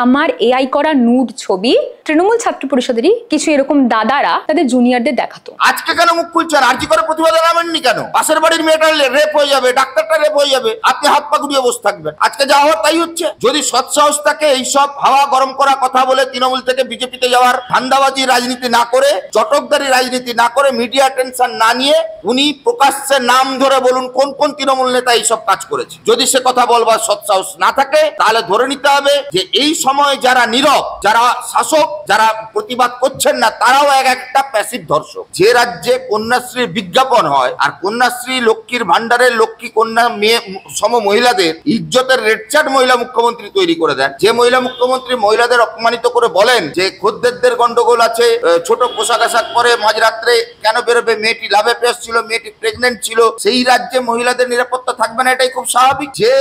আমার এআই করা নুড ছবি তৃণমূল ছাত্র পরিষদেরই কিছু এরকম দাদারা তাদের জুনিয়রদের দেখাতো। আজকে কেন মুখ খুলছেন? আর জি করে প্রতিবাদ জানাবেননি কেন? পাশের বাড়ির মেয়েটা রেপ হয়ে যাবে, ডাক্তারটা রেপ হয়ে যাবে, আপনি হাত পা গুটিয়ে বসে থাকবেন। আজকে যা হওয়ার তাই হচ্ছে। যদি সৎসাহস থাকে এইসব হাওয়া গরম করা কথা বলে তৃণমূল থেকে বিজেপিতে যাওয়ার ধান্দাবাজি রাজনীতি না করে, চটকদারি রাজনীতি না করে, মিডিয়া টেনশন না নিয়ে উনি প্রকাশ্যে নাম ধরে বলুন কোন কোন তৃণমূল নেতা এইসব কাজ করেছে। যদি সে কথা বলবার সৎসাহস না থাকে তাহলে ধরে নিতে হবে যে এই সময় যারা নীরব, যারা শাসক, যারা প্রতিবাদ করছেন না, তারাও একটা প্যাসিভ ধর্ষক। যে রাজ্যে কন্যাশ্রীর বিজ্ঞাপন হয় আর কন্যাশ্রী লক্ষ্মীর ভান্ডারের লক্ষ্মী কন্যা মেয়ে সম মহিলাদের ইজ্জতের রেডচার্ট মহিলা মুখ্যমন্ত্রী তৈরি করে দেন, যে মহিলা মুখ্যমন্ত্রী মহিলাদের অপমানিত করে বলেন যে খদ্দেরদের গন্ডগোল আছে, ছোট পোশাক আশাক পরে মাঝরাত্রে কেন বেরোবে, মেয়েটি লাভে পেয়েছিল, মেয়েটি প্রেগনেন্ট ছিল, সেই রাজ্যে মহিলাদের নিরাপত্তা থাকবে না, এটাই খুব স্বাভাবিক। যে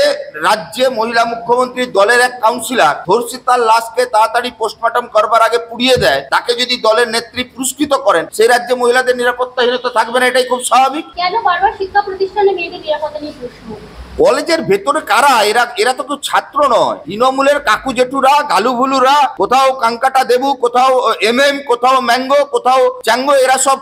রাজ্যে মহিলা মুখ্যমন্ত্রী দলের এক কাউন্সিলর ধর্ষিতার লাশকে তাড়াতাড়ি পোস্টমর্টম করবার আগে পুড়িয়ে দেয়, তাকে যদি দলের নেত্রী পুরস্কৃত করেন, সেই রাজ্যে মহিলাদের নিরাপত্তাহীনতা থাকবে না, এটাই খুব স্বাভাবিক। কেন বারবার শিক্ষা প্রতিষ্ঠানে মেয়েদের নিরাপত্তা নিয়ে প্রশ্ন? কলেজের ভেতরে কারা এরা তো কেউ ছাত্র নয়। তৃণমূলের কাকু জেঠুরা, গালুভুলুরা, কোথাও কাঙ্কাটা দেবু, কোথাও এমএম, কোথাও ম্যাঙ্গো, কোথাও চ্যাঙ্গো, এরা সব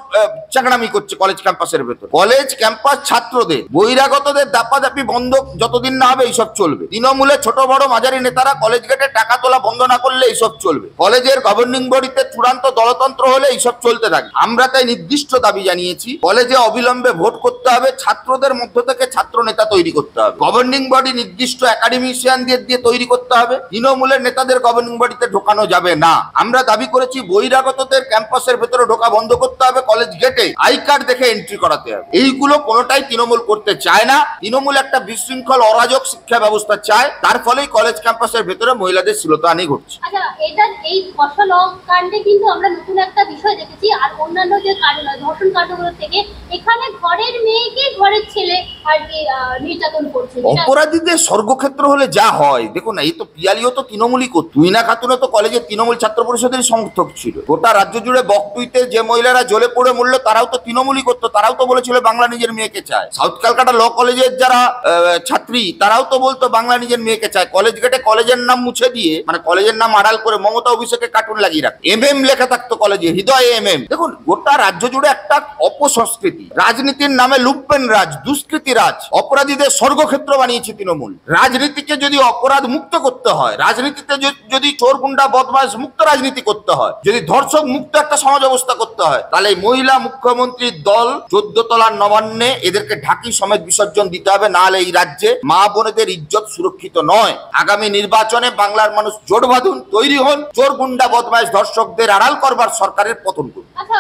চাকরামি করছে কলেজ ক্যাম্পাসের ভেতর। কলেজ ক্যাম্পাস ছাত্রদের, বহিরাগতদের দাপাদাপি বন্ধ যতদিন না হবে এইসব চলবে। তৃণমূলের ছোট বড় মাঝারি নেতারা কলেজ গেটে টাকা তোলা বন্ধ না করলে এইসব চলবে। কলেজের গভর্নিং বডিতে চূড়ান্ত দলতন্ত্র হলে এইসব চলতে থাকে। আমরা তাই নির্দিষ্ট দাবি জানিয়েছি, কলেজে অবিলম্বে ভোট করতে হবে, ছাত্রদের মধ্য থেকে ছাত্র নেতা তৈরি করতে হবে, গভর্নিং বডি নির্দিষ্ট একাডেমিশিয়ান দিয়ে তৈরি করতে হবে। তৃণমূলের নেতাদের গভর্নিং বডিতে ঢোকানো যাবে না। আমরা দাবি করেছি বহিরাগতদের ক্যাম্পাসের ভেতরে ঢোকা বন্ধ করতে হবে, কলেজ গেটে আই কার্ড দেখে এন্ট্রি করাতে হবে। এইগুলো কোনোটাই তৃণমূল করতে চায় না। তৃণমূল একটা বিশৃঙ্খল অরাজক শিক্ষা ব্যবস্থা চায়, তার ফলেই কলেজ ক্যাম্পাসের ভেতরে মহিলাদের শ্লীলতাহানি ঘটছে। আচ্ছা, এটা এই ধর্ষণ কাণ্ডে কিন্তু আমরা নতুন একটা বিষয় দেখেছি, আর অন্যান্য যে কাণ্ড ধর্ষণ কাণ্ডগুলো থেকে এখানে ঘরের মেয়েকে ঘরের ছেলে আর কি নির্যাতন করছে। অপরাধীদের স্বর্গক্ষেত্র হলে যা হয়, দেখো না, এই তো পিয়ালিও তো তৃণমূলই করতো। তুইনা খাতুনও তো কলেজের তৃণমূল ছাত্র পরিষদের সমর্থক ছিল। গোটা রাজ্য জুড়ে বকটুইতে যে মহিলারা জ্বলে পড়ে মরল, তারাও তো তৃণমূলই করতো। তারাও তো বলেছিল বাংলা নিজের মেয়েকে চায়। সাউথ ক্যালকাটা ল কলেজের যারা ছাত্রী, তারাও তো বলতো বাংলা নিজের মেয়েকে চায়। কলেজ গেটে কলেজের নাম মুছে দিয়ে, মানে কলেজের নাম আড়াল করে মমতা অভিষেকে কার্টুন লাগিয়ে রাখ, এমএম লেখা থাকতো কলেজে, হৃদয় এমএম। দেখুন, গোটা রাজ্য জুড়ে একটা অপসংস্কৃতি, রাজনীতির নামে লুপ্পেন রাজ, দুষ্কৃতি রাজ, অপরাধীদের স্বর্গক্ষেত্র বানিয়েছে তৃণমূল। রাজনীতিকে যদি অপরাধ মুক্ত করতে হয়, রাজনীতিতে যদি চোর গুন্ডা বদমাশ মুক্ত রাজনীতি করতে হয়, যদি ধর্ষক মুক্ত একটা সমাজ ব্যবস্থা করতে হয়, তাহলে মহিলা মুখ্যমন্ত্রীর দল 14 তলার নবান্নে এদেরকে ঢাকি সমেত বিসর্জন দিতে হবে, না হলে এই রাজ্যে মা বোনেদের ইজ্জত সুরক্ষিত নয়। আগামী নির্বাচনে বাংলার মানুষ জোট বাঁধুন, তৈরি হন, চোর গুন্ডা বদমাশ ধর্ষকদের আড়াল করবার সরকারের পতন করুন। আচ্ছা,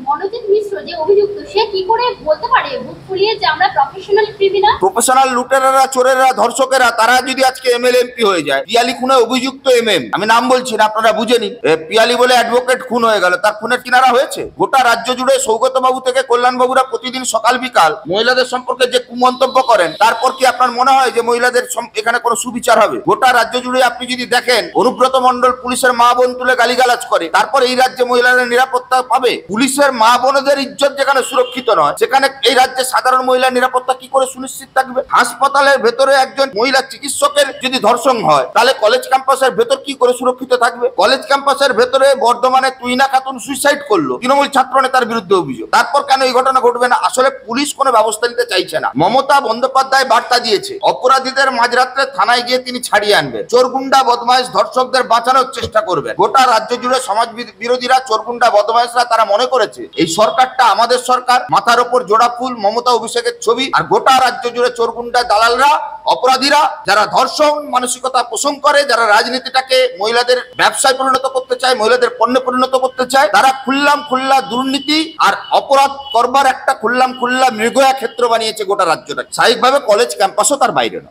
মনোজিৎ মিশ্র যে অভিযুক্ত, সে কি করে বলতে পারে বুক ফুলিয়ে যে আমরা প্রফেশনাল ক্রিমিনাল? প্রফেশনাল লুটেরারা, চোরেরা, ধর্ষকেরা, তারা যদি আজকে এমএলএ এমপি হয়ে যায়, পিয়ালি খুনে অভিযুক্ত এমএম, আমি নাম বলছি না, আপনারা বুঝে নিন, পিয়ালি বলে অ্যাডভোকেট খুন হয়ে গেল, তার খুনের কিনারা হয়েছে। গোটা রাজ্য জুড়ে সৌগত বাবু থেকে কল্যাণ বাবুরা প্রতিদিন সকাল বিকাল মহিলাদের সম্পর্কে যে কুমন্তব্য করেন, তারপর কি আপনার মনে হয় যে মহিলাদের এখানে কোনো সুবিচার হবে? গোটা রাজ্য জুড়ে আপনি যদি দেখেন, অনুব্রত মন্ডল পুলিশের মা বোন তুলে গালিগালাজ করে, তারপর এই রাজ্যে মহিলাদের নিরাপত্তা পাবে? পুলিশের মা বোনদের ইজ্জত যেখানে সুরক্ষিত নয়, সেখানে এই রাজ্যে সাধারণ মহিলার নিরাপত্তা কি করে সুনিশ্চিত থাকবে? হাসপাতালের ভেতরে একজন মহিলা চিকিৎসকের যদি ধর্ষণ হয়, তাহলে কলেজ ক্যাম্পাসের ভেতর কি করে সুরক্ষিত থাকবে? কলেজ ক্যাম্পাসের ভেতরে বর্ধমানে তুইনা খাতুন সুইসাইড করলো, তৃণমূল ছাত্র নেতার বিরুদ্ধে অভিযোগ, তারপর কেন এই ঘটনা ঘটবে না? আসলে পুলিশ কোনো ব্যবস্থা নিতে চাইছে না। মমতা বন্দ্যোপাধ্যায় বার্তা দিয়েছে, অপরাধীদের মাঝরাত্রে থানায় গিয়ে তিনি ছাড়িয়ে আনবেন, চোরগুন্ডা বদমাইশ ধর্ষকদের বাঁচানোর চেষ্টা করবেন। গোটা রাজ্য জুড়ে সমাজ বিরোধীরা, চোরগুন্ডা বদমাইশরা তারা মনে করেছে এই সরকারটা আমাদের সরকার, মাথার উপর জোড়া ফুল, মমতা অভিষেকের ছবি, আর গোটা রাজ্য জুড়ে চোরগুন্ডা দালালরা, অপরাধীরা, যারা ধর্ষণ মানসিকতা পোষণ করে, যারা রাজনীতিটাকে মহিলাদের ব্যবসায় পরিণত করতে চায়, মহিলাদের পণ্যে পরিণত করতে চায়, তারা খুল্লা দুর্নীতি আর অপরাধ করবার একটা খুল্লা মৃগয়া ক্ষেত্র বানিয়েছে গোটা রাজ্যটা। স্বাভাবিকভাবে কলেজ ক্যাম্পাসও তার বাইরে না।